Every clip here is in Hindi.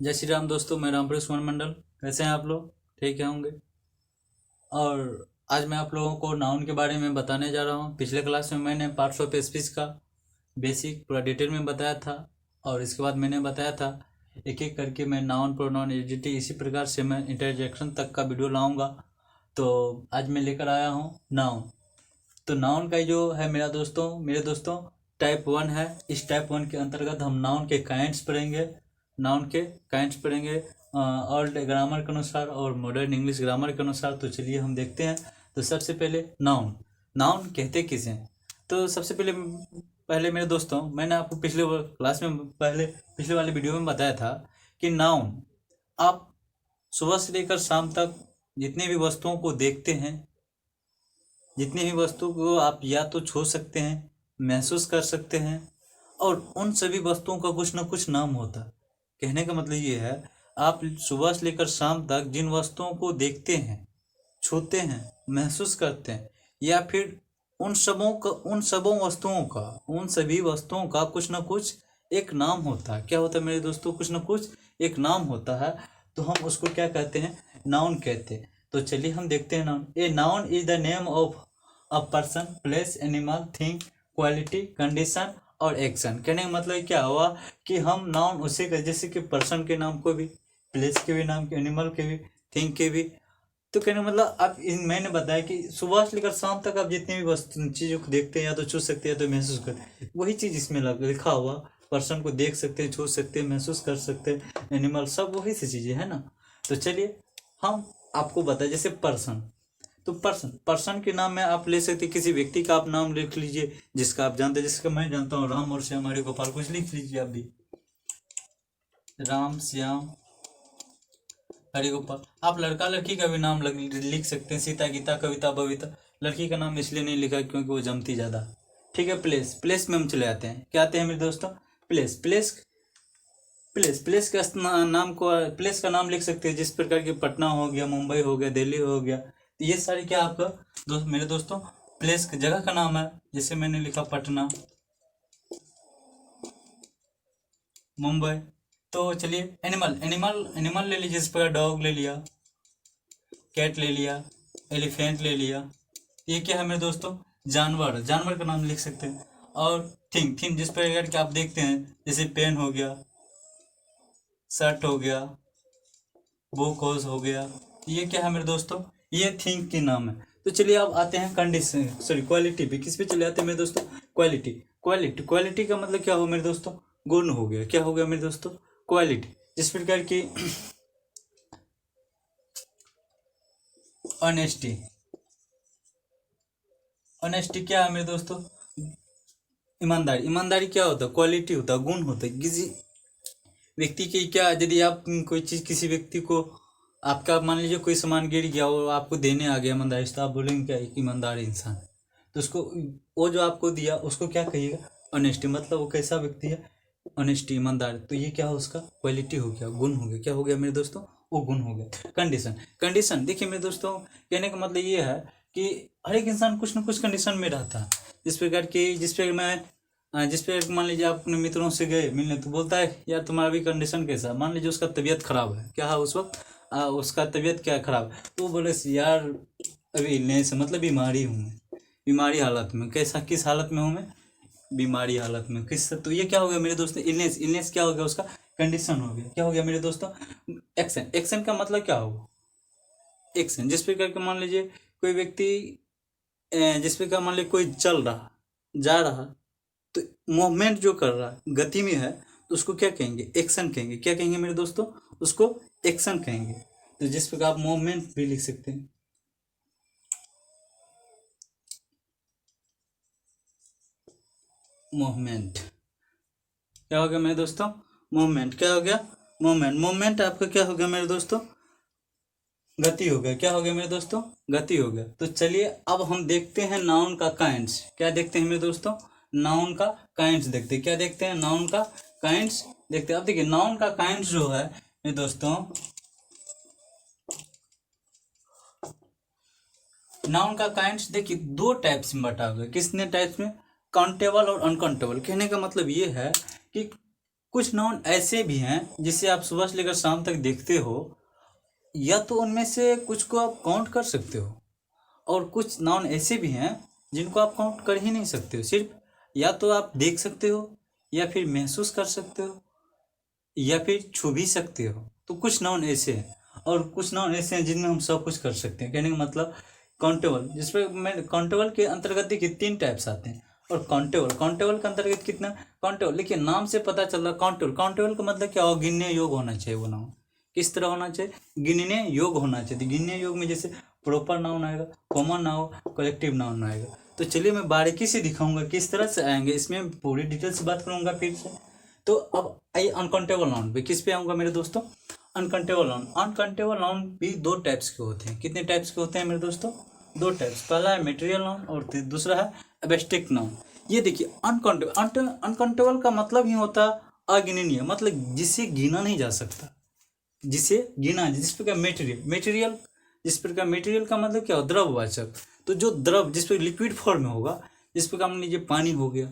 जय श्री राम दोस्तों, मैं रामपुर सुमन मंडल। कैसे हैं आप लोग? ठीक है होंगे। और आज मैं आप लोगों को नाउन के बारे में बताने जा रहा हूँ। पिछले क्लास में मैंने पार्ट्स ऑफ स्पीच का बेसिक पूरा डिटेल में बताया था, और इसके बाद मैंने बताया था एक एक करके मैं नाउन, प्रोनाउन, एडजेक्टिव, इसी प्रकार से मैं इंटरजेक्शन तक का वीडियो लाऊंगा। तो आज मैं लेकर आया हूँ नाउन। तो नाउन का जो है मेरे दोस्तों टाइप 1 है। इस टाइप 1 के अंतर्गत हम नाउन के काइंड्स पढ़ेंगे ओल्ड ग्रामर के अनुसार और मॉडर्न इंग्लिश ग्रामर के अनुसार। तो चलिए हम देखते हैं। तो सबसे पहले नाउन नाउन कहते किसे? तो सबसे पहले मेरे दोस्तों, मैंने आपको पिछले वाले वीडियो में बताया था कि नाउन आप सुबह से लेकर शाम तक जितनी भी वस्तुओं को देखते हैं, जितनी भी वस्तु को आप या तो छू सकते हैं, महसूस कर सकते हैं, और उन सभी वस्तुओं का कुछ ना कुछ नाम होता है। कहने का मतलब ये है, आप सुबह से लेकर शाम तक जिन वस्तुओं को देखते हैं, छूते हैं, महसूस करते हैं, या फिर उन सभी वस्तुओं का कुछ ना कुछ एक नाम होता है। क्या होता है मेरे दोस्तों? कुछ ना कुछ एक नाम होता है। तो हम उसको क्या कहते हैं? नाउन कहते हैं। तो चलिए हम देखते हैं noun. A noun is the name of a person, place, animal, thing, quality, condition और एक्शन। कहने का मतलब क्या हुआ कि हम नाउन उसे जैसे कि पर्सन के नाम को भी, प्लेस के भी नाम के, एनिमल के भी, थिंग के भी। तो कहने का मतलब आप मैंने बताया कि सुबह से लेकर शाम तक आप जितनी भी वस्तु चीज़ों को देखते हैं, या तो छू सकते हैं या तो महसूस करते हैं, वही चीज़ इसमें लिखा हुआ। पर्सन को देख सकते हैं, छू सकते हैं, महसूस कर सकते हैं, एनिमल, सब वही सी चीज़ें है ना। तो चलिए हम आपको बताएं। जैसे पर्सन, तो पर्सन के नाम में आप ले सकते हैं, किसी व्यक्ति का आप नाम लिख लीजिए जिसका आप जानते हैं। जिसका मैं जानता हूँ राम और श्याम, हरे गोपाल, कुछ लिख लीजिए आप भी। राम, श्याम, हरे गोपाल। आप लड़का लड़की का भी नाम लिख सकते हैं। सीता, गीता, कविता, बबीता। लड़की का नाम इसलिए नहीं लिखा क्योंकि वो जमती ज़्यादा। ठीक है। प्लेस में हम चले आते हैं। क्या आते हैं मेरे दोस्तों? प्लेस का नाम लिख सकते हैं, जिस प्रकार के पटना हो गया, मुंबई हो गया, दिल्ली हो गया। तो ये सारे क्या आपका मेरे दोस्तों प्लेस जगह का नाम है। जैसे मैंने लिखा पटना, मुंबई। तो चलिए एनिमल ले लीजिए। जिस प्रकार डॉग ले लिया, कैट ले लिया, एलिफेंट ले लिया। ये क्या है मेरे दोस्तों? जानवर का नाम लिख सकते हैं। और थिंग जिस प्रकार के आप देखते हैं, जैसे पेन हो गया, शर्ट हो गया, बुक हो गया। ये क्या है मेरे दोस्तों? ये थिंग के नाम है। तो चलिए अब आते हैं क्वालिटी पे। किस पे चले आते हैं मेरे दोस्तों? क्वालिटी का मतलब क्या हो मेरे दोस्तों? गुण हो गया। क्या हो गया मेरे दोस्तों? क्वालिटी। जिस प्रकार की ऑनेस्टी क्या है मेरे दोस्तों? ईमानदारी क्या होता है? क्वालिटी होता है, गुण होता है किसी व्यक्ति की। क्या यदि आप कोई चीज़ किसी व्यक्ति को, आपका मान लीजिए कोई सामान गिर गया और आपको देने आ गया ईमानदारी से, तो आप बोलेंगे क्या, एक ईमानदार इंसान। तो उसको, वो जो आपको दिया उसको क्या कहिएगा? ऑनेस्टी। मतलब वो कैसा व्यक्ति है? ऑनेस्टी, ईमानदार। तो ये क्या हो? उसका क्वालिटी हो गया, गुण हो गया। क्या हो गया मेरे दोस्तों? वो गुण हो गया। कंडीशन देखिए मेरे दोस्तों, कहने का मतलब ये है कि हर एक इंसान कुछ ना कुछ कंडीशन में रहता है। जिस पे मान लीजिए आप अपने मित्रों से गए मिलने, तो बोलता है यार तुम्हारा भी कंडीशन कैसा? मान लीजिए उसका तबीयत खराब है। क्या है उस वक्त? उसका तबीयत क्या खराब है, तो वो बोले यार अभी इलनेस, मतलब बीमारी हूँ मैं, बीमारी हालत में। कैसा, किस हालत में हूँ मैं? बीमारी हालत में। किस, तो ये क्या हो गया मेरे दोस्तों? इलनेस क्या हो गया? उसका कंडीशन हो गया। क्या हो गया मेरे दोस्तों? एक्शन का मतलब क्या होगा? एक्शन जिस प्रकार के मान लीजिए कोई व्यक्ति, जिस प्रकार मान लीजिए कोई चल रहा, जा रहा, तो मूवमेंट जो कर रहा है, गति में है, तो उसको क्या कहेंगे? एक्शन कहेंगे। क्या कहेंगे मेरे दोस्तों? उसको एक्शन कहेंगे। तो जिस प्रकार आप मूवमेंट भी लिख सकते हैं। मूवमेंट क्या हो गया मेरे दोस्तों? मूवमेंट क्या हो गया? मूवमेंट आपका क्या हो गया मेरे दोस्तों? गति हो गया। क्या हो गया मेरे दोस्तों? गति हो गया। तो चलिए अब हम देखते हैं नाउन का काइंड्स। क्या देखते हैं मेरे दोस्तों? नाउन का काइंड्स देखते हैं। क्या देखते हैं? नाउन का काइंड्स देखते हैं। अब देखिए नाउन का काइंड्स जो है मेरे दोस्तों, नाउन का काइंड्स देखिए दो टाइप्स में बटा हुआ है। किसने टाइप्स में? काउंटेबल और अनकाउंटेबल। कहने का मतलब ये है कि कुछ नाउन ऐसे भी हैं जिसे आप सुबह से लेकर शाम तक देखते हो, या तो उनमें से कुछ को आप काउंट कर सकते हो, और कुछ नाउन ऐसे भी हैं जिनको आप काउंट कर ही नहीं सकते हो। सिर्फ या तो आप देख सकते हो, या फिर महसूस कर सकते हो, या फिर छू भी सकते हो। तो कुछ नाउन ऐसे हैं, और कुछ नाउन ऐसे हैं जिनमें हम सब कुछ कर सकते हैं। कहने का मतलब काउंटेबल, जिसपे मैं काउंटेबल के अंतर्गत देखिए 3 टाइप्स आते हैं। और काउंटेबल, काउंटेबल के अंतर्गत कितना काउंटेबल, देखिए नाम से पता चल रहा काउंटेबल, काउंटेबल का मतलब क्या हो, गिनने योग्य होना चाहिए वो नाउन। किस तरह होना चाहिए, गिनने योग्य होना चाहिए। गिनने योग्य में जैसे प्रॉपर नाउन आएगा, कॉमन नाउन, कलेक्टिव नाउन आएगा। तो चलिए मैं बारीकी से दिखाऊंगा किस तरह से आएंगे, इसमें पूरी डिटेल से बात करूंगा फिर से। तो अब आइए अनकाउंटेबल नाउन पे, किस पे आऊंगा मेरे दोस्तों, अनकाउंटेबल नाउन। अनकाउंटेबल नाउन भी 2 टाइप्स के होते हैं। कितने टाइप्स के होते हैं मेरे दोस्तों, 2 टाइप्स। पहला है मटेरियल नाउन और दूसरा है एब्स्ट्रैक्ट नाउन। ये देखिए अनकाउंटेबल, अनकाउंटेबल का मतलब ही होता है अगिननीय, मतलब जिसे गिना नहीं जा सकता, जिसे गिना, जिस प्रकार मटेरियल, मटेरियल जिस प्रकार मटेरियल का मतलब क्या हो, द्रववाचक। तो जो द्रव जिस पर लिक्विड फॉर्म में होगा, जिस प्रकार मान लीजिए पानी हो गया,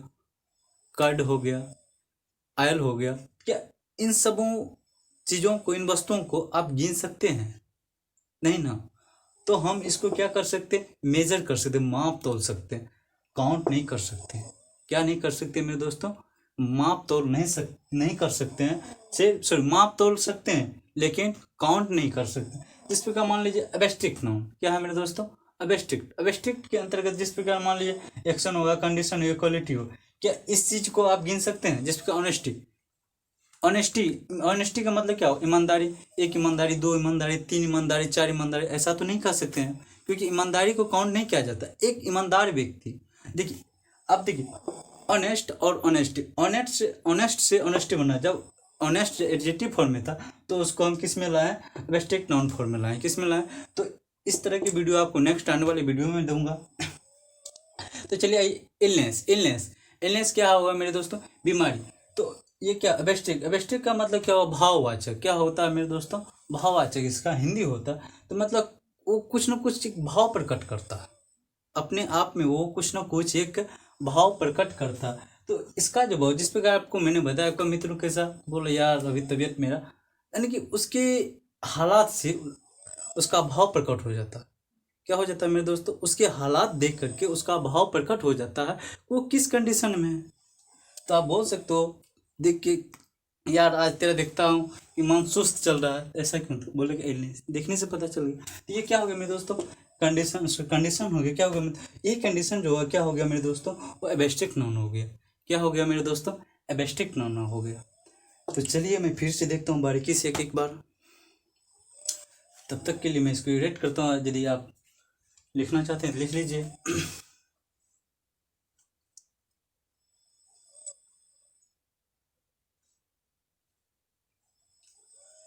कर्ड हो गया, ऑयल हो गया, क्या इन सबों चीज़ों को, इन वस्तुओं को आप गिन सकते हैं, नहीं ना। तो हम इसको क्या कर सकते हैं, मेजर कर सकते हैं, माप तोल सकते हैं, काउंट नहीं कर सकते। क्या नहीं कर सकते मेरे दोस्तों, माप तोल नहीं कर सकते हैं, से सॉरी माप तोल सकते हैं लेकिन काउंट नहीं कर सकते। जिस प्रकार मान लीजिए एब्स्ट्रैक्ट नाउन क्या है मेरे दोस्तों, एब्स्ट्रैक्ट, एब्स्ट्रैक्ट के अंतर्गत जिस प्रकार मान लीजिए एक्शन होगा, कंडीशन हो, क्वालिटी हो, क्या इस चीज को आप गिन सकते हैं। जिस प्रकार ऑनेस्टी, ऑनेस्टी, ऑनेस्टी का मतलब क्या हो, ईमानदारी, 1 ईमानदारी, 2 ईमानदारी, 3 ईमानदारी, 4 ईमानदारी, ऐसा तो नहीं कह सकते हैं, क्योंकि ईमानदारी को काउंट नहीं किया जाता। एक ईमानदार व्यक्ति, देखिए अब देखिए ऑनेस्ट और ऑनेस्टी, ऑनेस्ट से ऑनेस्टी बनना, जब ऑनेस्ट एडजेक्टिव फॉर्म में था तो उसको हम किस में लाए, एब्स्ट्रैक्ट नाउन फॉर्म में लाए, किस में लाए। तो इस तरह की वीडियो आपको नेक्स्ट आने वाली वीडियो में दूंगा। तो चलिए आइए, इलनेस, इलनेस, इलनेस क्या होगा मेरे दोस्तों, बीमारी। तो ये क्या, एब्स्ट्रैक्ट, एब्स्ट्रैक्ट का मतलब क्या हुआ, भाववाचक। क्या होता है मेरे दोस्तों, भाववाचक, इसका हिंदी होता है। तो मतलब वो कुछ ना कुछ एक भाव प्रकट करता है, अपने आप में वो कुछ ना कुछ एक भाव प्रकट करता है। तो इसका जो भाव, जिस प्रकार आपको मैंने बताया, आपका मित्र कैसा बोला यार अभी तबीयत मेरा, यानी कि उसके हालात से उसका भाव प्रकट हो जाता है। क्या हो जाता है मेरे दोस्तों, उसके हालात देख करके उसका भाव प्रकट हो जाता है, वो किस कंडीशन में है। तो आप बोल सकते हो देख के, यार आज तेरा देखता हूँ कि मन सुस्त चल रहा है, ऐसा क्यों, तो बोले कि illness, देखने से पता चल गया। तो ये क्या हो गया मेरे दोस्तों, कंडीशन, कंडीशन हो गया। क्या हो गया ये कंडीशन जो है क्या हो गया मेरे दोस्तों, वो एब्स्ट्रैक्ट नाउन हो गया। क्या हो गया मेरे दोस्तों, एब्स्ट्रैक्ट नाउन हो गया। तो चलिए मैं फिर से देखता हूँ बारीकी से एक एक बार, तब तक के लिए मैं इसको रेट करता हूँ। यदि आप लिखना चाहते हैं तो लिख लीजिए।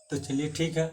तो चलिए ठीक है।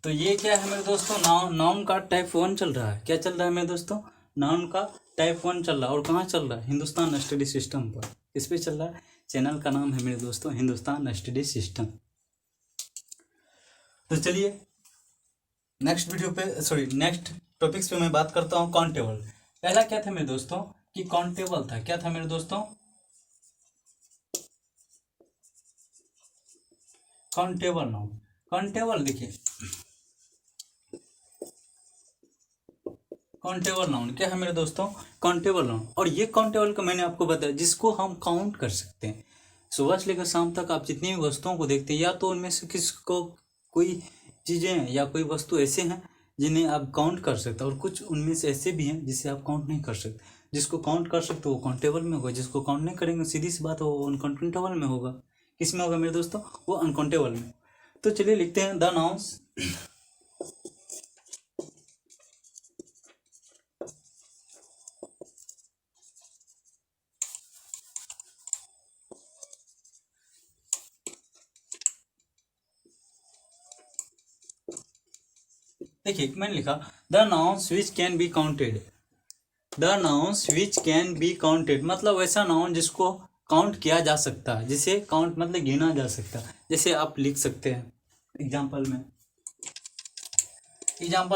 तो ये क्या है मेरे दोस्तों, नाउन, नाउन का टाइप 1 चल रहा है। क्या चल रहा है मेरे दोस्तों, नाउन का टाइप 1 चल रहा है। और कहाँ चल रहा है, हिंदुस्तान स्टडी सिस्टम पर। इस पे चल रहा है, चैनल का नाम है मेरे दोस्तों हिंदुस्तान स्टडी सिस्टम। तो चलिए नेक्स्ट वीडियो पे, सॉरी नेक्स्ट टॉपिक्स पे मैं बात करता हूँ, काउंटेबल। पहला क्या था मेरे दोस्तों, कि काउंटेबल था। क्या था मेरे दोस्तों, काउंटेबल नाउन। काउंटेबल देखिए, काउंटेबल नाउन क्या है मेरे दोस्तों, काउंटेबल नाउन। और ये काउंटेबल का मैंने आपको बताया, जिसको हम काउंट कर सकते हैं। सुबह से लेकर शाम तक आप जितनी भी वस्तुओं को देखते हैं, या तो उनमें से किसको, कोई चीज़ें या कोई वस्तु ऐसे हैं जिन्हें आप काउंट कर सकते हैं, और कुछ उनमें से ऐसे भी हैं जिसे आप काउंट नहीं कर सकते। जिसको काउंट कर सकते हो वो काउंटेबल में होगा, जिसको काउंट नहीं करेंगे सीधी सी बात हो, वो अनकाउंटेबल में होगा। किस में होगा मेरे दोस्तों, वो अनकाउंटेबल में। तो चलिए लिखते हैं द नाउन्स, देखिए मैंने लिखा the nouns which can be counted, the nouns which can be counted मतलब वैसा नाउन जिसको काउंट किया जा सकता है, जिसे काउंट मतलब गिना जा सकता है। जैसे आप लिख सकते हैं एग्जाम्पल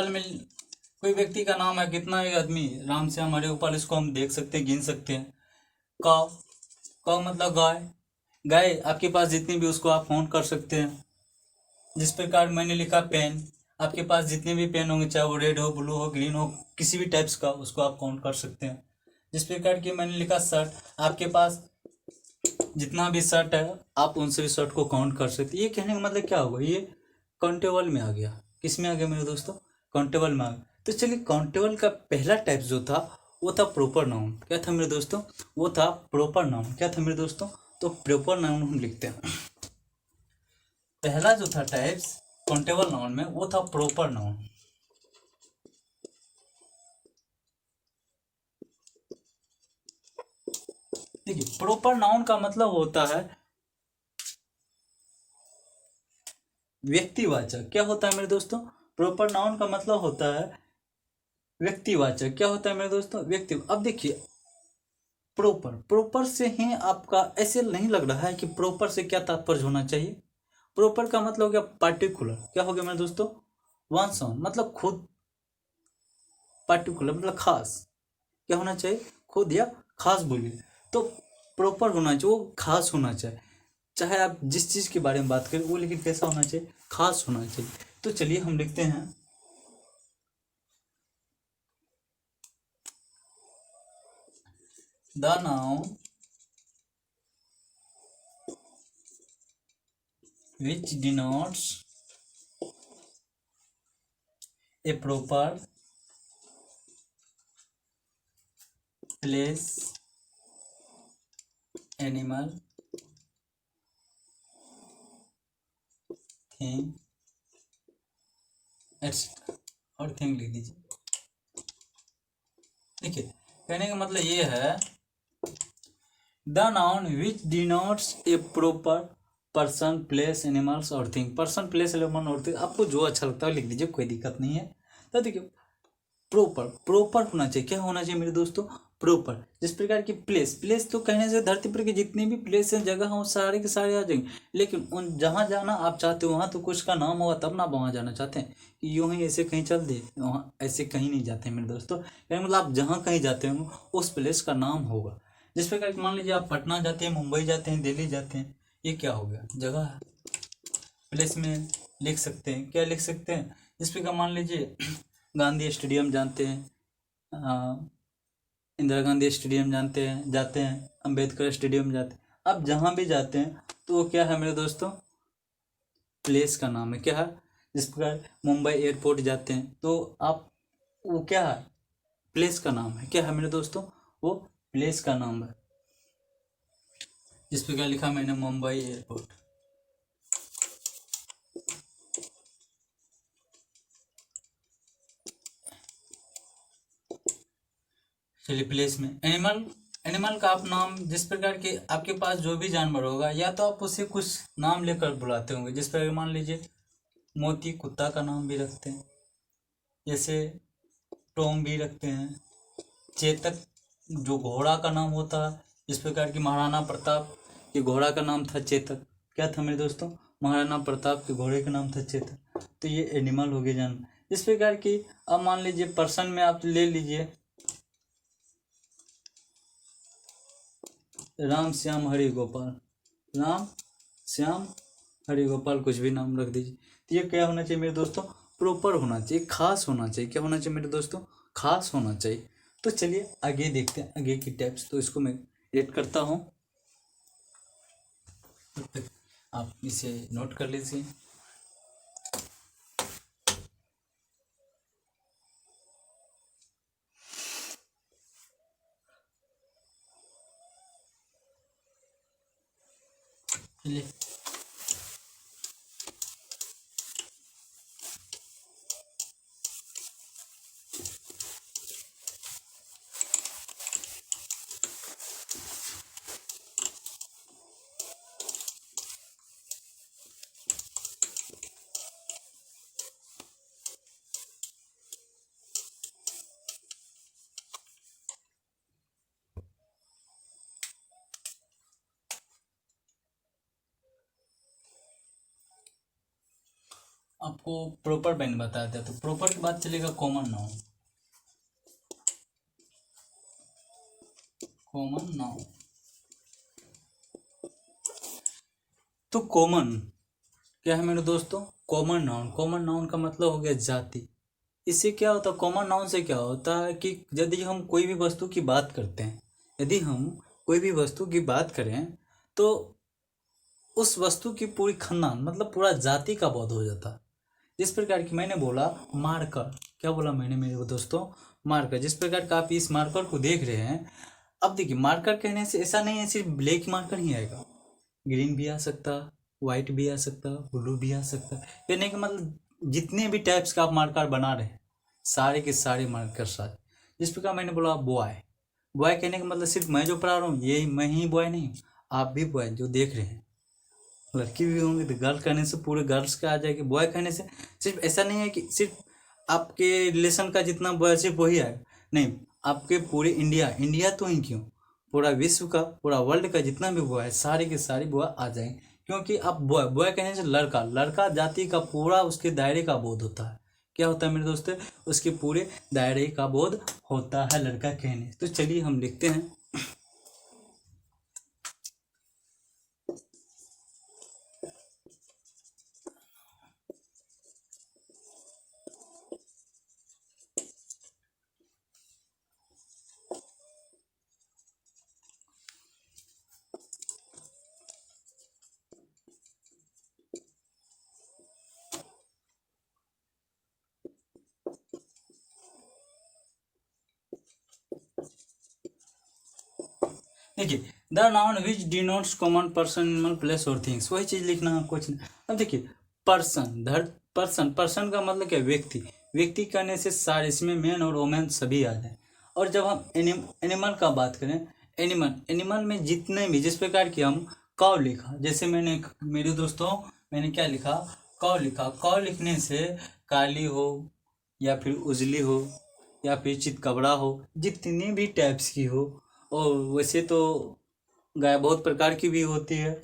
में, कोई व्यक्ति का नाम है, कितना है आदमी, राम श्याम हरे गोपाल, इसको हम देख सकते हैं, गिन सकते हैं। काव, काव मतलब गाय, गाय आपके पास जितनी भी उसको आप काउंट कर सकते हैं। जिस प्रकार मैंने लिखा पेन, आपके पास जितने भी पेन होंगे, चाहे वो रेड हो, ब्लू हो, ग्रीन हो, किसी भी टाइप्स का, उसको आप काउंट कर सकते हैं। जिस प्रकार की मैंने लिखा शर्ट, आपके पास जितना भी शर्ट है आप उनसे भी शर्ट को काउंट कर सकते हैं। ये कहने का मतलब क्या होगा, ये काउंटेबल में आ गया। किस में आ गया मेरे दोस्तों, काउंटेबल में आ गया। तो चलिए काउंटेबल का पहला टाइप जो था वो था प्रॉपर नाउन। क्या था मेरे दोस्तों, वो था प्रॉपर नाउन। क्या था मेरे दोस्तों, तो प्रॉपर नाउन हम लिखते हैं। पहला जो था टाइप्स काउंटेबल नाउन में वो था प्रॉपर नाउन। देखिए प्रॉपर नाउन का मतलब होता है व्यक्तिवाचक। क्या होता है मेरे दोस्तों, प्रॉपर नाउन का मतलब होता है व्यक्तिवाचक। क्या होता है मेरे दोस्तों, व्यक्ति। अब देखिए प्रॉपर, प्रॉपर से ही आपका ऐसे नहीं लग रहा है कि प्रॉपर से क्या तात्पर्य होना चाहिए। प्रॉपर का मतलब हो गया पार्टिकुलर। क्या हो गया मेरे दोस्तों, वन साउंड मतलब खुद, पार्टिकुलर मतलब खास। क्या होना चाहिए, खुद या खास बोलिए। तो प्रॉपर होना चाहिए, वो खास होना चाहिए। चाहे आप जिस चीज़ के बारे में बात करें वो, लेकिन कैसा होना चाहिए, खास होना चाहिए। तो चलिए हम लिखते हैं the noun which denotes a proper place, animal, thing etc। और थिंग लिख दीजिए। देखिए कहने का मतलब ये है the noun which denotes A proper person, place, animals और थिंग। पर्सन, प्लेस, एनिमल और थिंग, आपको जो अच्छा लगता है लिख दीजिए, कोई दिक्कत नहीं है। तो देखिए प्रॉपर, प्रॉपर होना चाहिए। क्या होना चाहिए मेरे दोस्तों, प्रॉपर। जिस प्रकार की प्लेस, प्लेस तो कहने से धरती पर के जितने भी प्लेस हैं, जगह हैं, वो सारे के सारे आ जाएंगे। लेकिन उन जहाँ जाना आप चाहते हो वहाँ तो कुछ का नाम होगा तब ना आप वहाँ जाना चाहते हैं। कि यूं ही ऐसे कहीं चल दे, वहाँ ऐसे कहीं नहीं जाते हैं मेरे दोस्तों। यानी मतलब आप जहाँ कहीं जाते हो उस प्लेस का नाम होगा। जिस प्रकार की मान लीजिए आप पटना जाते हैं, मुंबई जाते हैं, दिल्ली जाते हैं, ये क्या हो गया, जगह है। प्लेस में लिख सकते हैं, क्या लिख सकते हैं, जिस प्रकार मान लीजिए गांधी स्टेडियम जानते हैं, इंदिरा गांधी स्टेडियम जानते हैं, जाते हैं, अंबेडकर स्टेडियम जाते हैं। अब जहाँ भी जाते हैं तो वो क्या है मेरे दोस्तों, प्लेस का नाम है। क्या है, जिस प्रकार मुंबई एयरपोर्ट जाते हैं तो आप, वो क्या है, प्लेस का नाम है। क्या है मेरे दोस्तों, वो प्लेस का नाम है। जिस प्रकार लिखा मैंने मुंबई एयरपोर्ट। चलिए प्लेस में एनिमल, एनिमल का आप नाम, जिस प्रकार के आपके पास जो भी जानवर होगा या तो आप उसे कुछ नाम लेकर बुलाते होंगे। जिस प्रकार मान लीजिए मोती कुत्ता का नाम भी रखते हैं, जैसे टॉम भी रखते हैं। चेतक जो घोड़ा का नाम होता है, इस प्रकार की महाराणा प्रताप के घोड़ा का नाम था चेतक। क्या था मेरे दोस्तों, महाराणा प्रताप के घोड़े का नाम था चेतक। तो ये एनिमल हो गए जानवर। इस प्रकार की अब मान लीजिए पर्सन में आप ले लीजिए राम श्याम हरि गोपाल, राम श्याम हरि गोपाल, कुछ भी नाम रख दीजिए। तो ये क्या होना चाहिए मेरे दोस्तों, प्रॉपर होना चाहिए, खास होना चाहिए। क्या होना चाहिए मेरे दोस्तों, खास होना चाहिए। तो चलिए आगे देखते हैं आगे की टाइप्स। तो इसको मैं एड करता हूँ, तब तक आप इसे नोट कर लीजिए। चलिए आपको प्रॉपर मैंने बताया था, तो प्रॉपर के बाद चलेगा कॉमन नाउन। कॉमन नाउन, तो कॉमन क्या है मेरे दोस्तों? कॉमन नाउन, कॉमन नाउन का मतलब हो गया जाति। इससे क्या होता है, कॉमन नाउन से क्या होता है कि यदि हम कोई भी वस्तु की बात करते हैं, यदि हम कोई भी वस्तु की बात करें तो उस वस्तु की पूरी खानदान मतलब पूरा जाति का बोध हो जाता है। जिस प्रकार की मैंने बोला मार्कर, क्या बोला मैंने मेरे दोस्तों? मार्कर। जिस प्रकार का आप इस मार्कर को देख रहे हैं, अब देखिए मार्कर कहने से ऐसा नहीं है सिर्फ ब्लैक मार्कर ही आएगा, ग्रीन भी आ सकता, वाइट भी आ सकता, ब्लू भी आ सकता। कहने का मतलब जितने भी टाइप्स का आप मार्कर बना रहे हैं, सारे के सारे मार्कर साथ। जिस प्रकार मैंने बोला बॉय, बॉय कहने का मतलब सिर्फ मैं जो पढ़ा रहा हूँ ये मैं ही बॉय नहीं हूँ, आप भी बॉय जो देख रहे हैं। लड़की भी होंगे तो गर्ल कहने से पूरे गर्ल्स का आ जाएगी, बॉय कहने से सिर्फ ऐसा नहीं है कि सिर्फ आपके रिलेशन का जितना बॉय सिर्फ वही आएगा, नहीं, आपके पूरे इंडिया, इंडिया तो ही क्यों, पूरा विश्व का, पूरा वर्ल्ड का जितना भी बॉय है सारे के सारे बॉय आ जाएंगे। क्योंकि आप बॉय, बॉय कहने से लड़का, लड़का जाति का पूरा उसके दायरे का बोध होता है। क्या होता है मेरे दोस्तों? उसके पूरे दायरे का बोध होता है लड़का कहने से। तो चलिए हम लिखते हैं। देखिए the noun which denotes common person animal place और थिंग्स, वही चीज लिखना है कुछ नहीं। अब देखिए पर्सन, धर पर्सन, पर्सन का मतलब क्या? व्यक्ति। व्यक्ति करने से सारे इसमें मैन और वोमेन सभी आ जाए। और जब हम एनिमल का बात करें, एनिमल, एनिमल में जितने भी, जिस प्रकार की हम काव लिखा, जैसे मैंने मेरे दोस्तों मैंने क्या लिखा? काव लिखा। काव लिखने से काली हो या फिर उजली हो या फिर चितकबरा हो, जितनी भी टाइप्स की हो, और वैसे तो गाय बहुत प्रकार की भी होती है,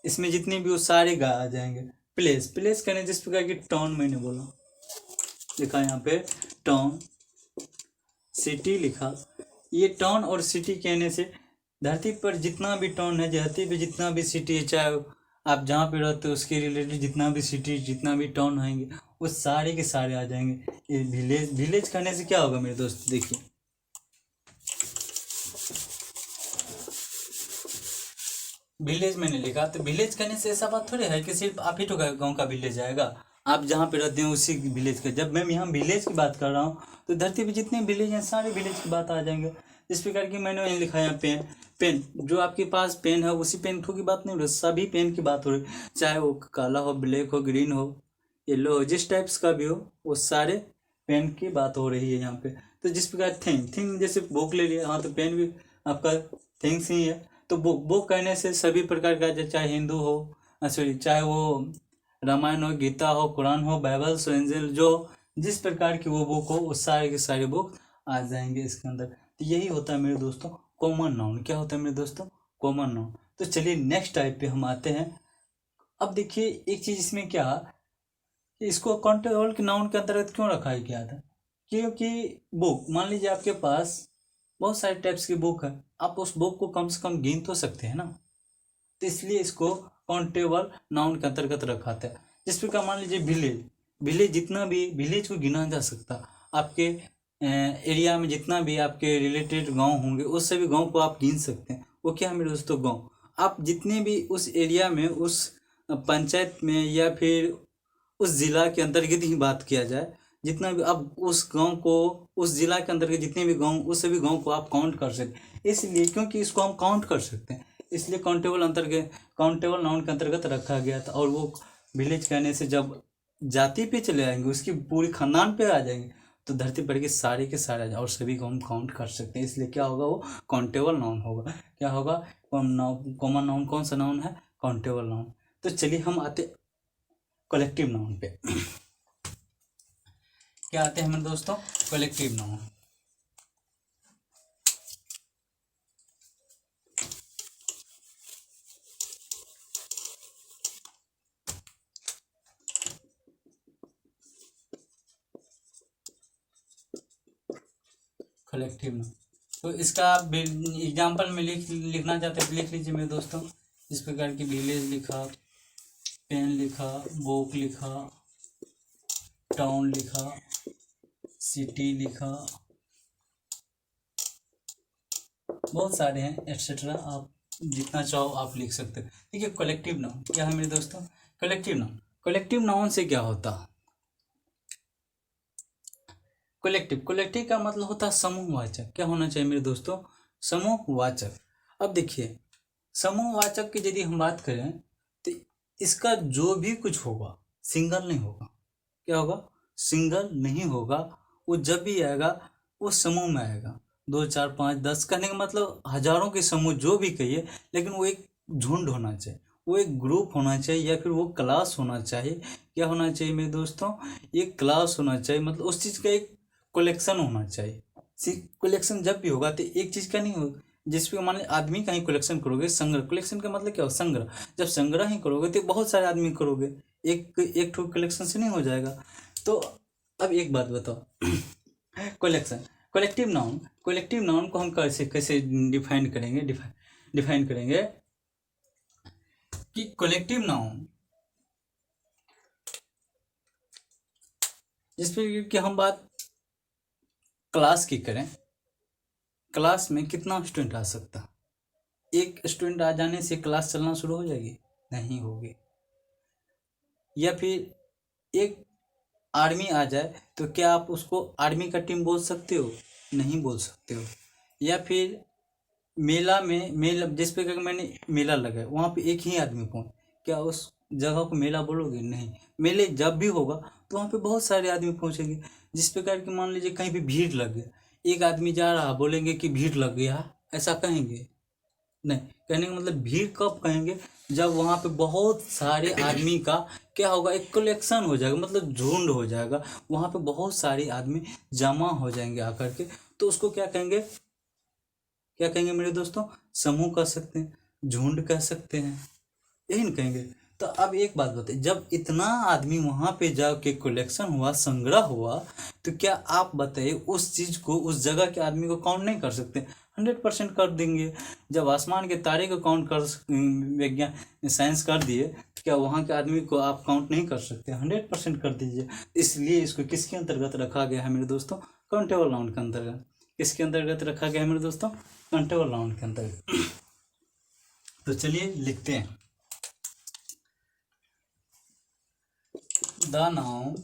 इसमें जितनी भी वो सारे गाय आ जाएंगे। प्लेस, प्लेस करने जिस प्रकार की टाउन मैंने बोला, लिखा यहाँ पे टाउन, सिटी लिखा। ये टाउन और सिटी कहने से धरती पर जितना भी टाउन है, धरती पे जितना भी सिटी है, चाहे आप जहाँ पे रहते हो उसके रिलेटेड जितना भी सिटी, जितना भी टाउन आएंगे वो सारे के सारे आ जाएंगे। ये विलेज, विलेज करने से क्या होगा मेरे दोस्त? देखिए विलेज मैंने लिखा, तो विलेज करने से ऐसा बात थोड़ी है कि सिर्फ आप ही तो गाँव का विलेज आएगा, आप जहाँ पे रहते हैं उसी विलेज का। जब मैं यहाँ विलेज की बात कर रहा हूँ तो धरती पे जितने विलेज हैं सारे विलेज की बात आ जाएंगे। इस प्रकार की मैंने वहीं लिखा है पेन, पेन जो आपके पास पेन है उसी पेन की बात नहीं हो रही, सभी पेन की बात हो रही, चाहे वो काला हो, ब्लैक हो, ग्रीन हो, येलो हो, जिस टाइप्स का भी हो वो सारे पेन की बात हो रही है यहाँ पे। तो जिस प्रकार थिंग, थिंग जैसे बुक ले लिया, हाँ तो पेन भी आपका थिंग्स ही है। तो बुक, बुक कहने से सभी प्रकार का, चाहे हिंदू हो, सॉरी चाहे वो रामायण हो, गीता हो, कुरान हो, बाइबल हो, एंजल, जो जिस प्रकार की वो बुक हो वो सारे के सारे बुक आ जाएंगे इसके अंदर। तो यही होता है मेरे दोस्तों कॉमन नाउन। क्या होता है मेरे दोस्तों? Common noun. तो चलिए नेक्स्ट टाइप पे हम आते हैं। अब देखिए एक चीज इसमें क्या, इसको काउंटेबल के नाउन के अंतर्गत क्यों रखा गया था? क्योंकि बुक, मान लीजिए आपके पास बहुत सारे टाइप्स की बुक है, आप उस बुक को कम से कम गिन तो सकते हैं ना, तो इसलिए इसको काउंटेबल नाउन के अंतर्गत रखा था। जिस प्रकार मान लीजिए विलेज, विलेज जितना भी विलेज को गिना जा सकता, आपके एरिया में जितना भी आपके रिलेटेड गांव होंगे उस सभी गांव को आप गिन सकते हैं। वो क्या है मेरे दोस्तों? गांव। आप जितने भी उस एरिया में, उस पंचायत में या फिर उस जिला के अंतर्गत ही बात किया जाए, जितना भी आप उस गांव को, उस जिला के अंतर्गत जितने भी गांव, उस सभी गांव को आप काउंट कर सकते, इसलिए क्योंकि इसको हम काउंट कर सकते हैं इसलिए काउंटेबल अंतर्गत, काउंटेबल नाउन के अंतर्गत रखा गया था। और वो विलेज कहने से जब जाति पे चले आएंगे, उसकी पूरी खानदान पे आ जाएंगे, तो धरती पर के सारे आ जाए और सभी को हम काउंट कर सकते हैं, इसलिए क्या होगा? वो काउंटेबल नाउन होगा। क्या होगा? कॉमन नाउन कौन सा नाउन है? Countable noun. तो चलिए हम आते कलेक्टिव नाउन पे। क्या आते हैं मेरे दोस्तों? Collective noun. Collective noun. तो इसका आप एग्जाम्पल में लिखना चाहते हैं लिख लीजिए मेरे दोस्तों। इस प्रकार की विलेज लिखा, पेन लिखा, बुक लिखा, टाउन लिखा, सिटी लिखा, बहुत सारे हैं एटसेट्रा, आप जितना चाहो आप लिख सकते हैं। ठीक है, कलेक्टिव नाउन क्या है मेरे दोस्तों? Collective noun. कलेक्टिव नाउन से क्या होता है? कलेक्टिव, कलेक्टिव का मतलब होता है समूहवाचक। क्या होना चाहिए मेरे दोस्तों? समूहवाचक। अब देखिए, समूहवाचक की यदि हम बात करें तो इसका जो भी कुछ होगा सिंगल नहीं होगा। क्या होगा? सिंगल नहीं होगा। वो जब भी आएगा वो समूह में आएगा। 2 4 5 10 कहने का मतलब हजारों के समूह जो भी कहिए, लेकिन वो एक झुंड होना चाहिए, वो एक ग्रुप होना चाहिए, या फिर वो क्लास होना चाहिए। क्या होना चाहिए मेरे दोस्तों? एक क्लास होना चाहिए, मतलब उस चीज़ का एक कलेक्शन होना चाहिए। कलेक्शन जब भी होगा तो एक चीज़ का नहीं होगा। जिस पे मान लीजिए आदमी का ही कलेक्शन करोगे, संग्रह, कलेक्शन का मतलब क्या हो? संग्रह। जब संग्रह ही करोगे तो बहुत सारे आदमी करोगे, एक एक ठो कलेक्शन से नहीं हो जाएगा। तो अब एक बात बताओ collection, collective noun, collective noun को हम कैसे कैसे डिफाइन करेंगे? डिफाइन करेंगे कि कलेक्टिव नाउन जिस पे कि हम बात क्लास की करें, क्लास में कितना स्टूडेंट आ सकता? एक स्टूडेंट आ जाने से क्लास चलना शुरू हो जाएगी? नहीं होगी। या फिर एक आर्मी आ जाए तो क्या आप उसको आर्मी का टीम बोल सकते हो? नहीं बोल सकते हो। या फिर मेला में, मेला जिस पे मैंने मेला लगा है वहाँ पे एक ही आदमी पहुँच, क्या उस जगह को मेला बोलोगे? नहीं। मेले जब भी होगा तो वहाँ पे बहुत सारे आदमी पहुँचेंगे। जिस प्रकार की मान लीजिए कहीं पे भीड़ लग गया, एक आदमी जा रहा, बोलेंगे कि भीड़ लग गया, ऐसा कहेंगे? नहीं। कहने का मतलब भीड़ कब कहेंगे? जब वहाँ पे बहुत सारे आदमी का क्या होगा? एक कलेक्शन हो जाएगा, मतलब झुंड हो जाएगा। वहाँ पे बहुत सारे आदमी जमा हो जाएंगे आकर के, तो उसको क्या कहेंगे? क्या कहेंगे मेरे दोस्तों? समूह कह सकते हैं, झुंड कह सकते हैं, यही ना कहेंगे। तो अब एक बात बताइए, जब इतना आदमी वहां पे जाके कलेक्शन हुआ, संग्रह हुआ, तो क्या आप बताइए उस चीज को, उस जगह के आदमी को काउंट नहीं कर सकते? 100% कर देंगे। जब आसमान के तारे को काउंट कर विज्ञान साइंस कर दिए, तो क्या वहाँ के आदमी को आप काउंट नहीं कर सकते? 100% कर दीजिए। इसलिए इसको किसके अंतर्गत रखा गया है मेरे दोस्तों? काउंटेबल नाउन के अंतर्गत। किसके अंतर्गत रखा गया है मेरे दोस्तों? काउंटेबल नाउन के अंतर्गत। तो चलिए लिखते हैं। द नाउन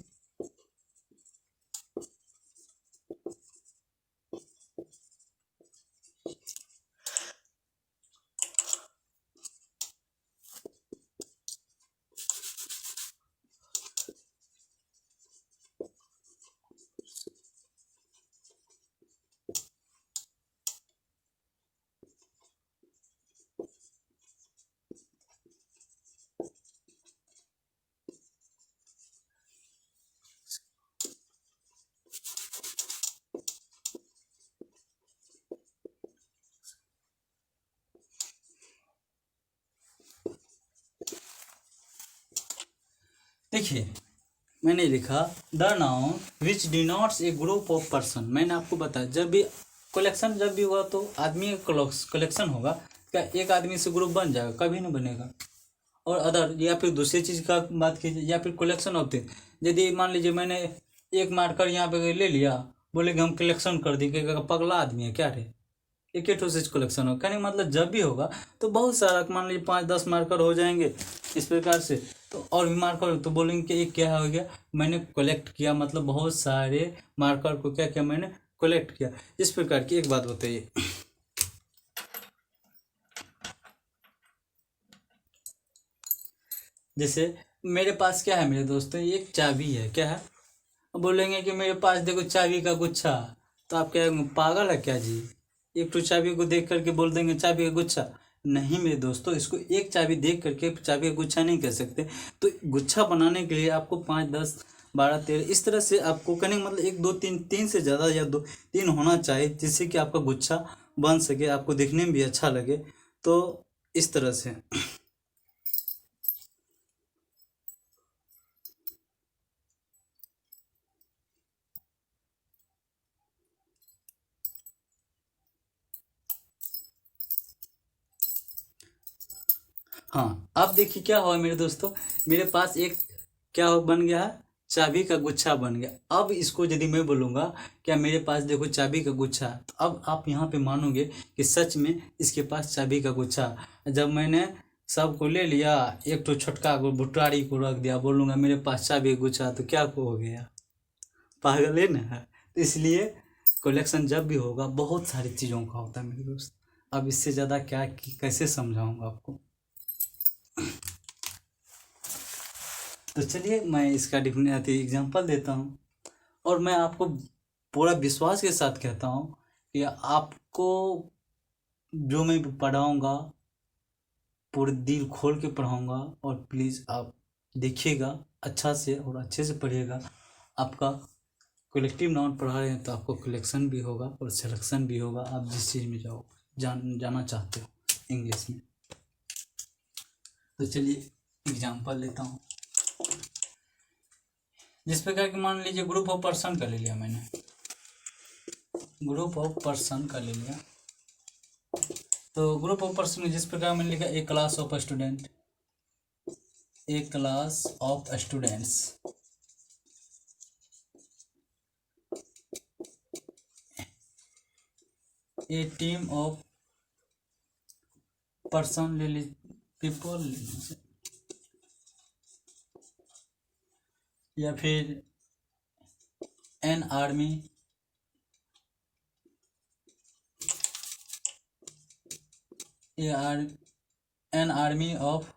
देखिए, मैंने लिखा the noun which denotes A group of person. मैंने आपको बताया जब भी कलेक्शन जब भी हुआ तो आदमी का कलेक्शन होगा। क्या एक आदमी से ग्रुप बन जाएगा? कभी नहीं बनेगा। और अदर, या फिर दूसरी चीज़ का बात कीजिए, या फिर कलेक्शन ऑफ थिंग। यदि मान लीजिए मैंने एक मार्कर यहाँ पे ले लिया, बोले कि हम कलेक्शन कर देंगे, पगला आदमी है क्या रे? एक ही ठो चीज कलेक्शन हो, कहने का मतलब जब भी होगा तो बहुत सारा, मान लीजिए 5 10 मार्कर हो जाएंगे इस प्रकार से। तो और भी मार्कर हो तो बोलेंगे कि एक क्या हो गया, मैंने कलेक्ट किया, मतलब बहुत सारे मार्कर को क्या किया, मैंने कलेक्ट किया। इस प्रकार की एक बात बताइए, जैसे मेरे पास क्या है मेरे दोस्तों, एक चाबी है। क्या है? बोलेंगे कि मेरे पास देखो चाबी का गुच्छा, तो आप क्या पागल है क्या जी? एक तो चाबी को देख करके बोल देंगे चाबी का गुच्छा? नहीं मेरे दोस्तों, इसको एक चाबी देख करके चाबी का गुच्छा नहीं कह सकते। तो गुच्छा बनाने के लिए आपको 5 10 12 13 इस तरह से आपको कहने का मतलब 1 2 3, 3 से ज़्यादा या 2 3 होना चाहिए, जिससे कि आपका गुच्छा बन सके, आपको देखने में भी अच्छा लगे। तो इस तरह से हाँ, अब देखिए क्या हुआ मेरे दोस्तों, मेरे पास एक क्या बन गया है, चाबी का गुच्छा बन गया। अब इसको यदि मैं बोलूँगा क्या मेरे पास देखो चाबी का गुच्छा है, तो अब आप यहाँ पे मानोगे कि सच में इसके पास चाबी का गुच्छा है। जब मैंने सबको ले लिया, एक तो छोटका को बुटारी को रख दिया, बोलूँगा मेरे पास चाबी का गुच्छा है, तो क्या हो गया, पागल है ना। तो इसलिए कलेक्शन जब भी होगा बहुत सारी चीज़ों का होता है मेरे दोस्त। अब इससे ज़्यादा क्या कैसे समझाऊंगा आपको। तो चलिए मैं इसका डिफिनेट एग्जांपल देता हूँ, और मैं आपको पूरा विश्वास के साथ कहता हूँ कि आपको जो मैं पढ़ाऊँगा पूरे दिल खोल के पढ़ाऊँगा, और प्लीज़ आप देखिएगा अच्छा से और अच्छे से पढ़िएगा। आपका कलेक्टिव नाउन पढ़ा रहे हैं तो आपको कलेक्शन भी होगा और सिलेक्शन भी होगा, आप जिस चीज़ में जाना चाहते हो इंग्लिश में। तो चलिए एग्जांपल लेता हूँ। जिस प्रकार की मान लीजिए ग्रुप ऑफ पर्सन का ले लिया मैंने, ग्रुप ऑफ पर्सन का ले लिया। तो ग्रुप ऑफ पर्सन जिस प्रकार मैंने लिखा, a class of student, a class of students, a team of person ले ली, पीपल ले लीजिए, या फिर an army, an army of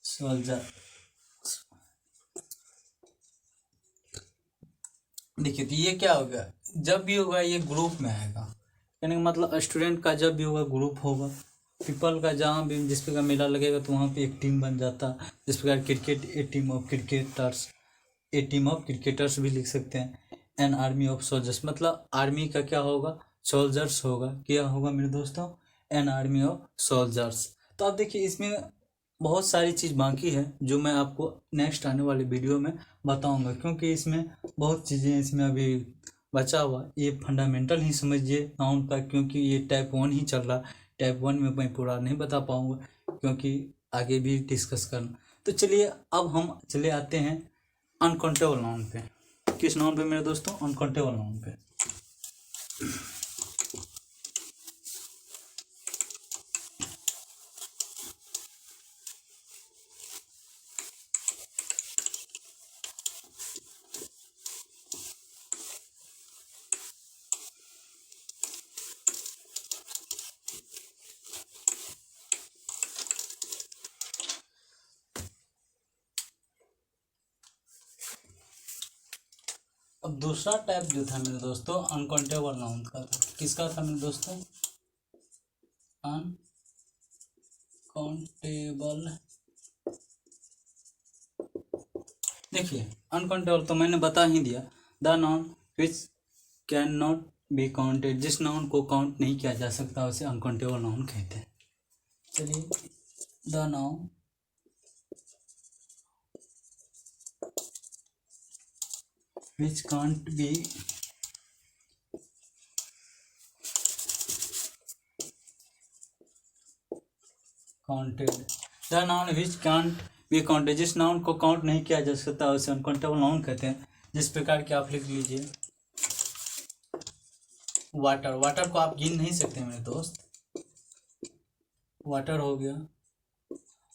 soldier. देखिए तो ये क्या होगा, जब भी होगा ये ग्रुप में आएगा, यानी कि मतलब स्टूडेंट का जब भी होगा ग्रुप होगा, पीपल का जहाँ भी जिस प्रकार मेला लगेगा तो वहाँ पे एक टीम बन जाता है। जिस प्रकार cricket, A team of cricketers, A team of cricketers भी लिख सकते हैं। एन आर्मी ऑफ सोल्जर्स, मतलब आर्मी का क्या होगा, सोल्जर्स होगा, क्या होगा मेरे दोस्तों, एन आर्मी ऑफ सोल्जर्स। तो आप देखिए इसमें बहुत सारी चीज़ बाकी है जो मैं आपको नेक्स्ट आने वाले वीडियो में बताऊंगा, क्योंकि इसमें बहुत चीज़ें इसमें अभी बचा हुआ। ये फंडामेंटल ही समझिए नाउन का, क्योंकि ये टाइप 1 ही चल रहा। टाइप 1 में मैं पूरा नहीं बता पाऊंगा क्योंकि आगे भी डिस्कस करना। तो चलिए अब हम चले आते हैं अनकाउंटेबल नाउन पे। किस नाउन पे मेरे दोस्तों, अनकाउंटेबल नाउन पे। अब दूसरा टाइप जो था मेरे दोस्तों अनकाउंटेबल नाउन का था, किसका था मेरे दोस्तों, अनकाउंटेबल। देखिए अनकाउंटेबल तो मैंने बता ही दिया, the noun which can not be counted, जिस नाउन को काउंट नहीं किया जा सकता उसे अनकाउंटेबल नाउन कहते हैं। चलिए the noun which can't be counted, the noun which can't be counted, जिस नाउन को काउंट नहीं किया जा सकता उसे अनकाउंटेबल नाउन कहते हैं। जिस प्रकार के आप लिख लीजिए वाटर, वाटर को आप गिन नहीं सकते मेरे दोस्त, वाटर हो गया,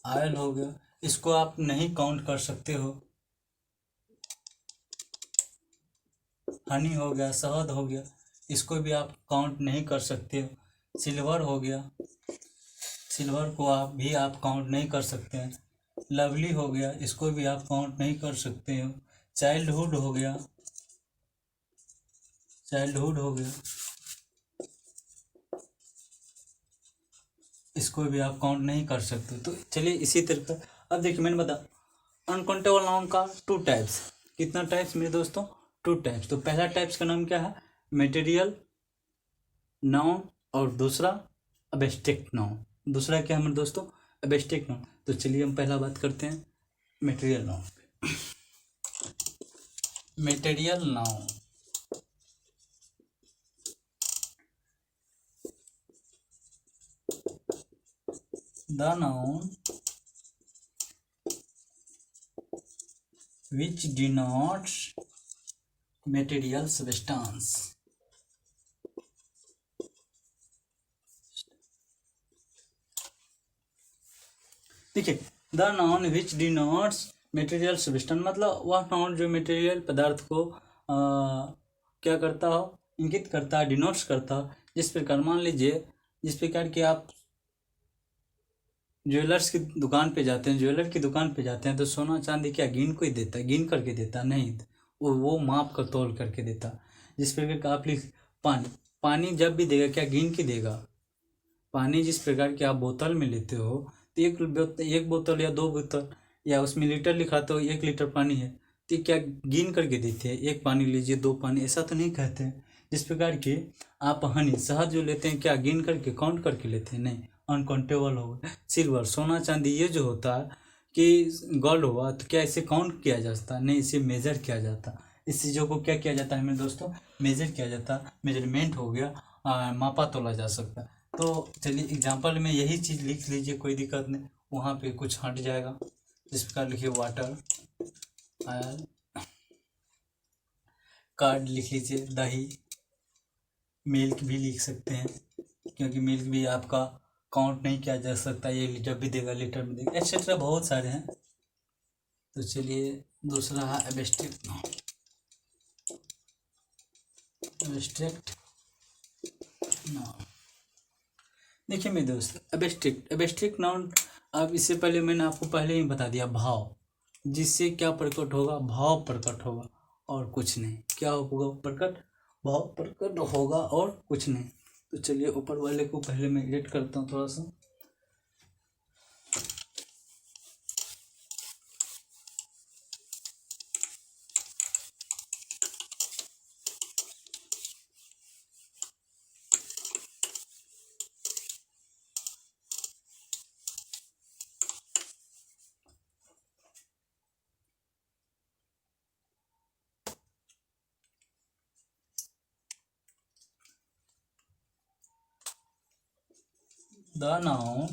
ऑयल हो गया, इसको आप नहीं काउंट कर सकते हो। हनी हो गया, शहद हो गया, इसको भी आप काउंट नहीं कर सकते हो। सिल्वर हो गया, सिल्वर को आप काउंट नहीं कर सकते हैं। लवली हो गया, इसको भी आप काउंट नहीं कर सकते हो। चाइल्डहुड हो गया, चाइल्डहुड हो गया, इसको भी आप काउंट नहीं कर सकते। तो चलिए इसी तरह अब देखिए मैंने बताया अनकाउंटेबल नाउन का 2 टाइप्स। कितना टाइप्स मेरे दोस्तों, 2 टाइप्स। तो पहला टाइप्स का नाम क्या है, मटेरियल नाउन, और दूसरा एब्स्ट्रैक्ट नाउन। दूसरा क्या है मेरे दोस्तों, एब्स्ट्रैक्ट नाउन। तो चलिए हम पहला बात करते हैं मटेरियल नाउन पे। Material noun, the noun which denotes material substance. देखिए, the noun which denotes material substance मतलब वह नाउन जो मटेरियल पदार्थ को क्या करता हो, इंगित करता है, डिनोट्स करता हो। जिस प्रकार मान लीजिए, जिस प्रकार कि आप ज्वेलर्स की दुकान पे जाते हैं, ज्वेलर की दुकान पे जाते हैं तो सोना चांदी क्या गिन को ही देता है, गिन करके देता नहीं, वो माप कर तोल करके देता। जिस प्रकार का आप लिख पानी, पानी जब भी देगा क्या गिन के देगा। पानी जिस प्रकार की आप बोतल में लेते हो तो एक बोतल या 2 बोतल या उसमें लीटर लिखा तो 1 लीटर पानी है तो क्या गिन करके देते हैं, 1 पानी लीजिए 2 पानी, ऐसा तो नहीं कहते हैं। जिस प्रकार की आप हनी शहद जो लेते हैं क्या गिन करके काउंट करके लेते हैं, नहीं, अनकाउंटेबल होगा। सिल्वर सोना चांदी ये जो होता है कि गोल्ड हुआ तो क्या इसे काउंट किया जाता, नहीं, इसे मेजर किया जाता। इस चीज़ों को क्या किया जाता है मेरे दोस्तों, मेजर किया जाता, मेजरमेंट हो गया, मापा तोला जा सकता। तो चलिए एग्जाम्पल में यही चीज़ लिख लीजिए, कोई दिक्कत नहीं, वहाँ पे कुछ हट जाएगा। इस प्रकार लिखिए वाटर, कार्ड लिख लीजिए, दही, मिल्क भी लिख सकते हैं क्योंकि मिल्क भी आपका काउंट नहीं किया जा सकता, ये लीटर भी देगा, लीटर भी देगा, एक्सेट्रा बहुत सारे हैं। तो चलिए दूसरा है एब्स्ट्रैक्ट नाउन। एब्स्ट्रैक्ट नाउन, देखिए मेरे दोस्त, एब्स्ट्रैक्ट नाउन, अब इससे पहले मैंने आपको पहले ही बता दिया, भाव, जिससे क्या प्रकट होगा, भाव प्रकट होगा और कुछ नहीं। क्या होगा प्रकट, भाव प्रकट होगा और कुछ नहीं। तो चलिए ऊपर वाले को पहले मैं एडिट करता हूँ थोड़ा सा। The noun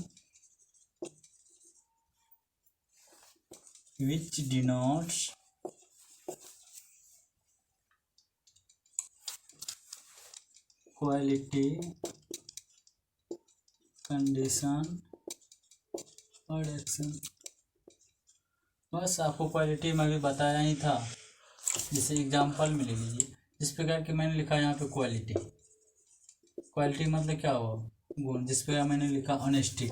which denotes quality, condition और एक्शन। बस आपको क्वालिटी में भी बताया ही था, जैसे एग्जाम्पल में ले लीजिए, जिस प्रकार की मैंने लिखा यहाँ पे क्वालिटी, क्वालिटी मतलब क्या हुआ, गुण। जिस प्रकार मैंने लिखा ऑनेस्टी,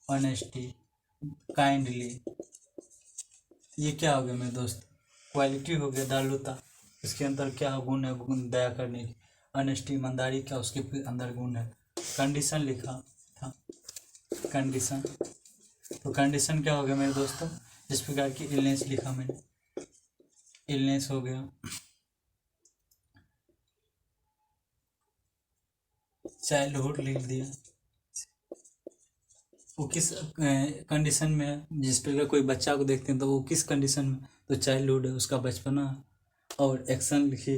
ऑनेस्टी, काइंडली, ये क्या हो गया मेरे दोस्त, क्वालिटी हो गया। दालुता, इसके अंदर क्या गुण है, गुण दया करने की। ऑनेस्टी, ईमानदारी, क्या उसके अंदर गुण है। कंडीशन लिखा था, कंडीशन, तो कंडीशन क्या हो गया मेरे दोस्तों, जिस प्रकार की इलनेस लिखा मैंने, इलनेस हो गया। चाइल्डहुड लिख दिया, वो किस कंडीशन में है, जिस प्रकार कोई बच्चा को देखते हैं तो वो किस कंडीशन में, तो चाइल्डहुड है, उसका बचपना। और एक्शन लिखिए,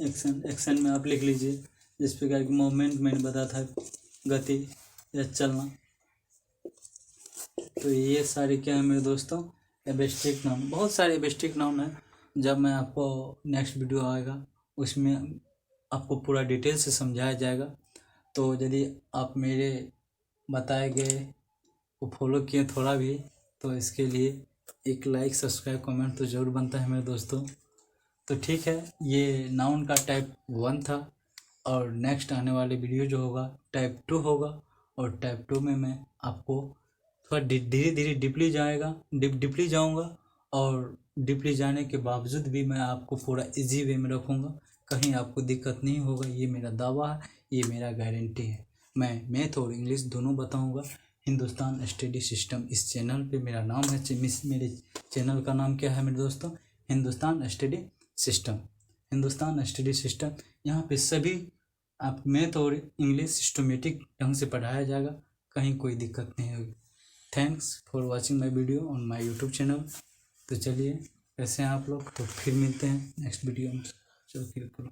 एक्शन में आप लिख लीजिए, जिस प्रकार की मूवमेंट मैंने बताया था, गति या चलना। तो ये सारे क्या है मेरे दोस्तों, एब्स्ट्रैक्ट नाउन। बहुत सारे एब्स्ट्रैक्ट नाउन है, जब मैं आपको नेक्स्ट वीडियो आएगा उसमें आपको पूरा डिटेल से समझाया जाएगा। तो यदि आप मेरे बताए गए को फॉलो किए थोड़ा भी, तो इसके लिए एक लाइक, सब्सक्राइब, कमेंट तो ज़रूर बनता है मेरे दोस्तों। तो ठीक है, ये नाउन का टाइप 1 था और नेक्स्ट आने वाले वीडियो जो होगा टाइप 2 होगा। और टाइप 2 में मैं आपको थोड़ा धीरे धीरे डीपली जाऊंगा और डीपली जाने के बावजूद भी मैं आपको पूरा इजी वे में रखूँगा, कहीं आपको दिक्कत नहीं होगा, ये मेरा दावा है, ये मेरा गारंटी है। मैं मैथ और इंग्लिश दोनों बताऊंगा। हिंदुस्तान स्टडी सिस्टम इस चैनल पे मेरा नाम है, मेरे चैनल का नाम क्या है मेरे दोस्तों, Hindustan study system. Hindustan study system, यहाँ पे सभी आप मैथ और इंग्लिश सिस्टमेटिक ढंग से पढ़ाया जाएगा, कहीं कोई दिक्कत नहीं होगी। Thanks for watching my video on my YouTube channel. तो चलिए, कैसे हैं आप लोग, तो फिर मिलते हैं नेक्स्ट वीडियो में। चलो फिर करो।